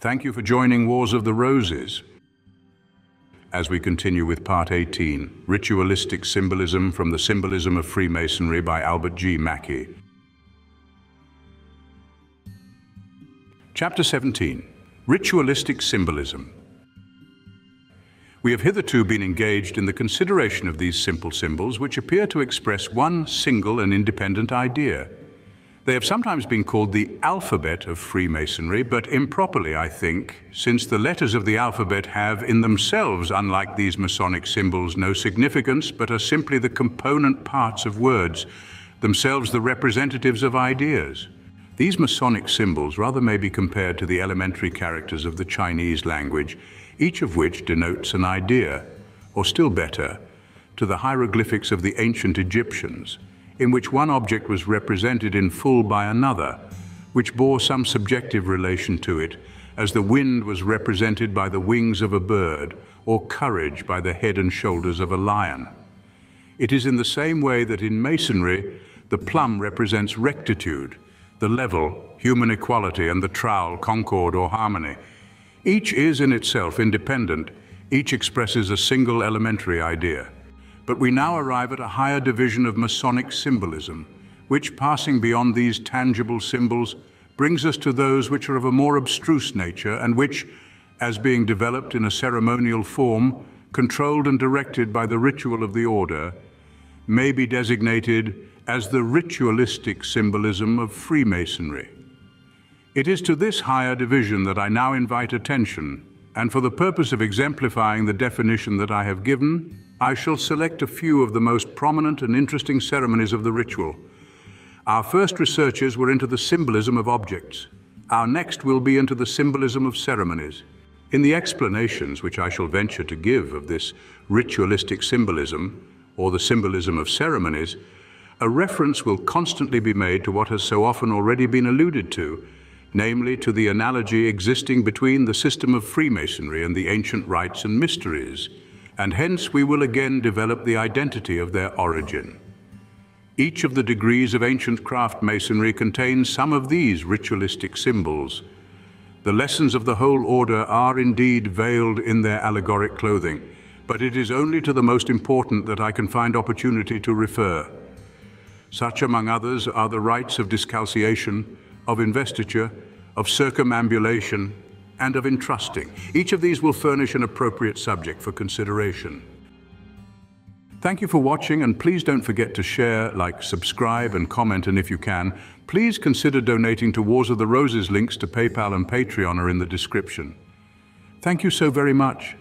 Thank you for joining Wars of the Roses. As we continue with Part 18, Ritualistic Symbolism from the Symbolism of Freemasonry by Albert G. Mackey. Chapter 17, Ritualistic Symbolism. We have hitherto been engaged in the consideration of these simple symbols which appear to express one single and independent idea. They have sometimes been called the alphabet of Freemasonry, but improperly, I think, since the letters of the alphabet have in themselves, unlike these Masonic symbols, no significance, but are simply the component parts of words, themselves the representatives of ideas. These Masonic symbols rather may be compared to the elementary characters of the Chinese language, each of which denotes an idea, or still better, to the hieroglyphics of the ancient Egyptians, in which one object was represented in full by another, which bore some subjective relation to it, as the wind was represented by the wings of a bird, or courage by the head and shoulders of a lion. It is in the same way that in Masonry, the plum represents rectitude, the level, human equality, and the trowel, concord or harmony. Each is in itself independent, each expresses a single elementary idea. But we now arrive at a higher division of Masonic symbolism, which, passing beyond these tangible symbols, brings us to those which are of a more abstruse nature and which, as being developed in a ceremonial form, controlled and directed by the ritual of the order, may be designated as the Ritualistic Symbolism of Freemasonry. It is to this higher division that I now invite attention, and for the purpose of exemplifying the definition that I have given, I shall select a few of the most prominent and interesting ceremonies of the ritual. Our first researches were into the symbolism of objects. Our next will be into the symbolism of ceremonies. In the explanations which I shall venture to give of this ritualistic symbolism, or the symbolism of ceremonies, a reference will constantly be made to what has so often already been alluded to, namely to the analogy existing between the system of Freemasonry and the ancient rites and mysteries, and hence we will again develop the identity of their origin. Each of the degrees of ancient craft masonry contains some of these ritualistic symbols. The lessons of the whole order are indeed veiled in their allegoric clothing, but it is only to the most important that I can find opportunity to refer. Such, among others, are the rites of discalciation, of investiture, of circumambulation, and of entrusting. Each of these will furnish an appropriate subject for consideration. Thank you for watching, and please don't forget to share, like, subscribe, and comment, and if you can, please consider donating to Wars of the Roses. Links to PayPal and Patreon are in the description. Thank you so very much.